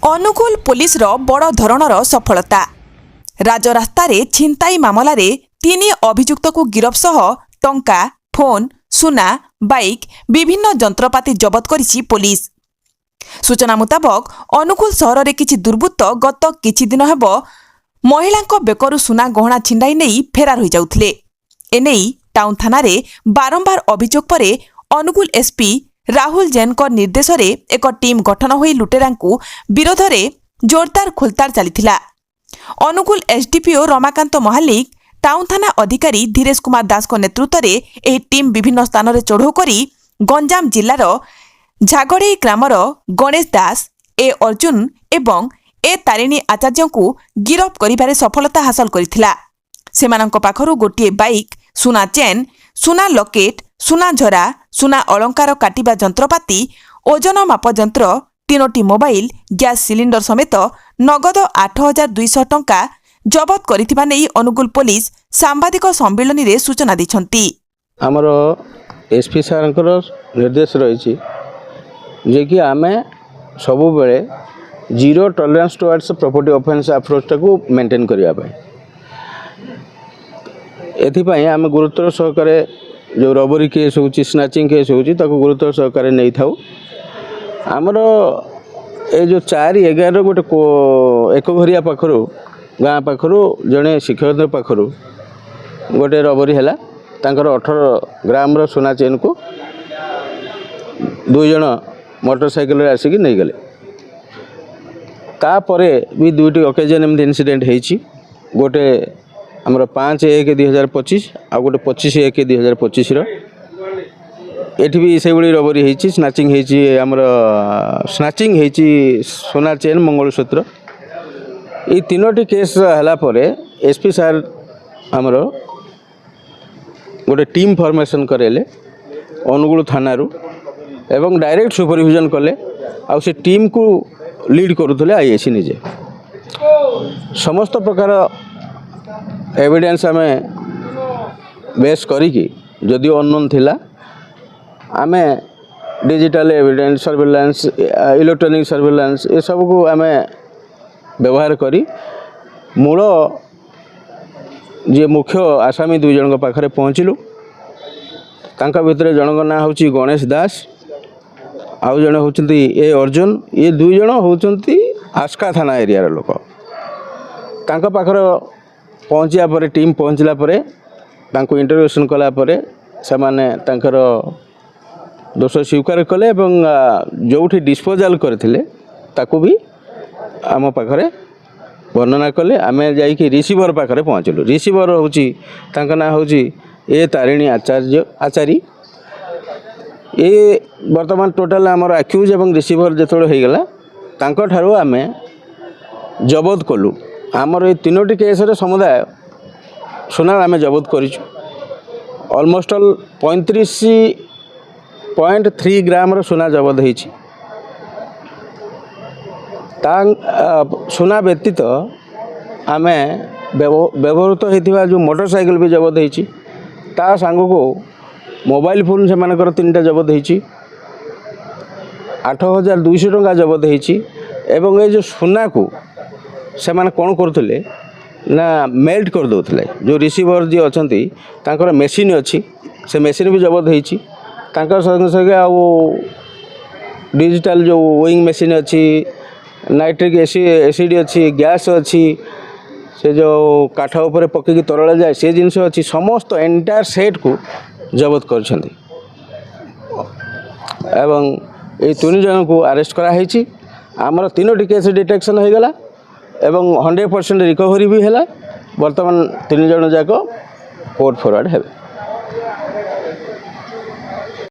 ଅନୁଗୁଳ ପୁଲିସର ବଡ଼ ଧରଣର ସଫଳତା। ରାଜରାସ୍ତାରେ ଛିନତାଇ ମାମଲାରେ 3 ଅଭିଯୁକ୍ତକୁ ଗିରଫ ସହ ଟଙ୍କା, ଫୋନ୍, ସୁନା, ବାଇକ୍, ବିଭିନ୍ନ ଯନ୍ତ୍ରପାତି ଜବତ କରିଛି ପୋଲିସ। ସୂଚନା ମୁତାବକ ଅନୁଗୁଳ ସହରରେ କିଛି ଦୁର୍ବୃତ୍ତ ଗତ କିଛି ଦିନ ହେବ ମହିଳାଙ୍କ ବେକରୁ ସୁନା ଗହଣା ଛିଣ୍ଡାଇ ନେଇ ଫେରାର ହୋଇଯାଉଥିଲେ। ଏନେଇ ଟାଉନ ଥାନାରେ ବାରମ୍ବାର ଅଭିଯୋଗ ପରେ ଅନୁଗୁଳ ଏସ୍ପି ରାହୁଲ ଜୈନଙ୍କ ନିର୍ଦ୍ଦେଶରେ ଏକ ଟିମ୍ ଗଠନ ହୋଇ ଲୁଟେରାଙ୍କୁ ବିରୋଧରେ ଜୋରଦାର ଖୋଲତାଡ଼ ଚାଲିଥିଲା। ଅନୁଗୁଳ ଏସ୍ଡିପିଓ ରମାକାନ୍ତ ମହାଲିକ, ଟାଉନ ଥାନା ଅଧିକାରୀ ଧୀରେଶ କୁମାର ଦାସଙ୍କ ନେତୃତ୍ୱରେ ଏହି ଟିମ୍ ବିଭିନ୍ନ ସ୍ଥାନରେ ଚଢ଼ଉ କରି ଗଞ୍ଜାମ ଜିଲ୍ଲାର ଝାଗଡ଼େଇ ଗ୍ରାମର ଗଣେଶ ଦାସ, ଏ ଅର୍ଜୁନ ଏବଂ ଏ ତାରିଣୀ ଆଚାର୍ଯ୍ୟଙ୍କୁ ଗିରଫ କରିବାରେ ସଫଳତା ହାସଲ କରିଥିଲା। ସେମାନଙ୍କ ପାଖରୁ ଗୋଟିଏ ବାଇକ୍, ସୁନା ଚେନ୍, ସୁନା ଲକେଟ୍, ସୁନା ଝରା, ସୁନା ଅଳଙ୍କାର କାଟିବା ଯନ୍ତ୍ରପାତି, ଓଜନ ମାପ ଯନ୍ତ୍ର, 3ଟି ମୋବାଇଲ, ଗ୍ୟାସ୍ ସିଲିଣ୍ଡର ସମେତ ନଗଦ 8,200 ଟଙ୍କା ଜବତ କରିଥିବା ନେଇ ଅନୁଗୁଳ ପୋଲିସ ସାମ୍ବାଦିକ ସମ୍ମିଳନୀରେ ସୂଚନା ଦେଇଛନ୍ତି। ଆମର ଏସ୍ପି ସାର୍ଙ୍କର ନିର୍ଦ୍ଦେଶ ରହିଛି ଯେ କି ଆମେ ସବୁବେଳେ zero tolerance towards property offence ଆପ୍ରୋଚଟାକୁ ମେଣ୍ଟେନ୍ କରିବା ପାଇଁ ଏଥିପାଇଁ ଆମେ ଗୁରୁତ୍ୱର ସହକାରେ ଯେଉଁ ରବରୀ କେସ୍ ହେଉଛି, ସ୍ନାଚିଂ କେସ୍ ହେଉଛି, ତାକୁ ଗୁରୁତ୍ୱର ସହକାରେ ନେଇଥାଉ। ଆମର ଏ ଯେଉଁ 4/11 ଗୋଟେ ଏକ ଘରିଆ ପାଖରୁ ଗାଁ ପାଖରୁ ଜଣେ ଶିକ୍ଷକଙ୍କ ପାଖରୁ ଗୋଟେ ରବରୀ ହେଲା। ତାଙ୍କର 18 ଗ୍ରାମର ସୁନା ଚେନ୍କୁ 2 ଜଣ ମୋଟର ସାଇକେଲରେ ଆସିକି ନେଇଗଲେ। ତାପରେ ବି 2ଟି ଅକେଜନ୍ ଏମିତି ଇନସିଡେଣ୍ଟ ହେଇଛି। ଗୋଟେ ଆମର 5/1/2025 ଆଉ ଗୋଟେ 25/1/2025ର। ଏଠି ବି ସେଇଭଳି ରବରୀ ହେଇଛି, ସ୍ନାଚିଂ ହେଇଛି। ଆମର ସ୍ନାଚିଂ ହେଇଛି ସୁନା ଚେନ୍, ମଙ୍ଗଳସୂତ୍ର। এই 3ଟି କେସ୍ ହେଲା ପରେ ଏସ୍ପି ସାର୍ ଆମର ଗୋଟେ ଟିମ୍ ଫର୍ମେସନ୍ କରାଇଲେ ଅନୁଗୁଳ ଥାନାରୁ ଏବଂ ଡାଇରେକ୍ଟ ସୁପରଭିଜନ୍ କଲେ। ଆଉ ସେ ଟିମ୍କୁ ଲିଡ୍ କରୁଥିଲେ ଆଇଏସି ନିଜେ। ସମସ୍ତ ପ୍ରକାର ଏଭିଡେନ୍ସ ଆମେ ବେସ୍ କରିକି, ଯଦିଓ ଅନନୋନ୍ ଥିଲା, ଆମେ digital evidence, surveillance, electronic surveillance ଏସବୁକୁ ଆମେ ବ୍ୟବହାର କରି ମୂଳ ଯିଏ ମୁଖ୍ୟ ଆସାମୀ 2 ଜଣଙ୍କ ପାଖରେ ପହଞ୍ଚିଲୁ। ତାଙ୍କ ଭିତରେ ଜଣଙ୍କ ନାଁ ହେଉଛି ଗଣେଶ ଦାସ, ଆଉ ଜଣେ ହେଉଛନ୍ତି ଏ ଅର୍ଜୁନ। ଏ 2 ଜଣ ହେଉଛନ୍ତି ଆସ୍କା ଥାନା ଏରିଆର ଲୋକ। ତାଙ୍କ ପାଖରେ ପହଞ୍ଚିବା ପରେ, ଟିମ୍ ପହଞ୍ଚିଲା ପରେ ତାଙ୍କୁ ଇଣ୍ଟରୋଗେସନ୍ କଲା ପରେ ସେମାନେ ତାଙ୍କର ଦୋଷ ସ୍ୱୀକାର କଲେ ଏବଂ ଯେଉଁଠି ଡିସ୍ପୋଜାଲ୍ କରିଥିଲେ ତାକୁ ବି ଆମ ପାଖରେ ବର୍ଣ୍ଣନା କଲେ। ଆମେ ଯାଇକି ରିସିଭର ପାଖରେ ପହଞ୍ଚିଲୁ। ରିସିଭର ହେଉଛି, ତାଙ୍କ ନାଁ ହେଉଛି ଏ ତାରିଣୀ ଆଚାରୀ। ଏ ବର୍ତ୍ତମାନ ଟୋଟାଲ ଆମର ଆକ୍ୟୁଜ୍ ଏବଂ ରିସିଭର ଯେତେବେଳେ ହୋଇଗଲା, ତାଙ୍କଠାରୁ ଆମେ ଜବତ କଲୁ। ଆମର ଏ 3ଟି କେସ୍ରେ ସମୁଦାୟ ସୁନା ଆମେ ଜବତ କରିଛୁ। ଅଲମୋଷ୍ଟ ଅଲ୍ 35.3 ଗ୍ରାମର ସୁନା ଜବତ ହେଇଛି। ତା ସୁନା ବ୍ୟତୀତ ଆମେ ବ୍ୟବହୃତ ହୋଇଥିବା ଯେଉଁ ମୋଟର ସାଇକେଲ ବି ଜବତ ହେଇଛି। ତା ସାଙ୍ଗକୁ ମୋବାଇଲ ଫୋନ୍ ସେମାନଙ୍କର 3ଟା ଜବତ ହେଇଛି। 8,200 ଟଙ୍କା ଜବତ ହେଇଛି। ଏବଂ ଏ ଯେଉଁ ସୁନାକୁ ସେମାନେ କ'ଣ କରୁଥିଲେ ନା ମେଲ୍ଟ କରିଦେଉଥିଲେ। ଯେଉଁ ରିସିଭର ଯିଏ ଅଛନ୍ତି ତାଙ୍କର ମେସିନ୍ ଅଛି, ସେ ମେସିନ୍ ବି ଜବତ ହେଇଛି। ତାଙ୍କ ସଙ୍ଗେ ସଙ୍ଗେ ଆଉ ଡିଜିଟାଲ ଯେଉଁ ୱିଙ୍ଗ ମେସିନ୍ ଅଛି, ନାଇଟ୍ରିକ୍ ଏସିଡ୍ ଅଛି, ଗ୍ୟାସ୍ ଅଛି, ସେ ଯେଉଁ କାଠ ଉପରେ ପକାଇକି ତରଳା ଯାଏ ସେ ଜିନିଷ ଅଛି। ସମସ୍ତ ଏଣ୍ଟାୟାର ସେଟ୍କୁ ଜବତ କରିଛନ୍ତି ଏବଂ এই 3 ଜଣଙ୍କୁ ଆରେଷ୍ଟ କରାହେଇଛି। ଆମର 3ଟି କେସ୍ ଡିଟେକ୍ସନ୍ ହୋଇଗଲା ଏବଂ 100% ରିକଭରି ବି ହେଲା। ବର୍ତ୍ତମାନ 3 ଜଣ ଯାକ କୋର୍ଟ ଫରୱାର୍ଡ଼ ହେବେ।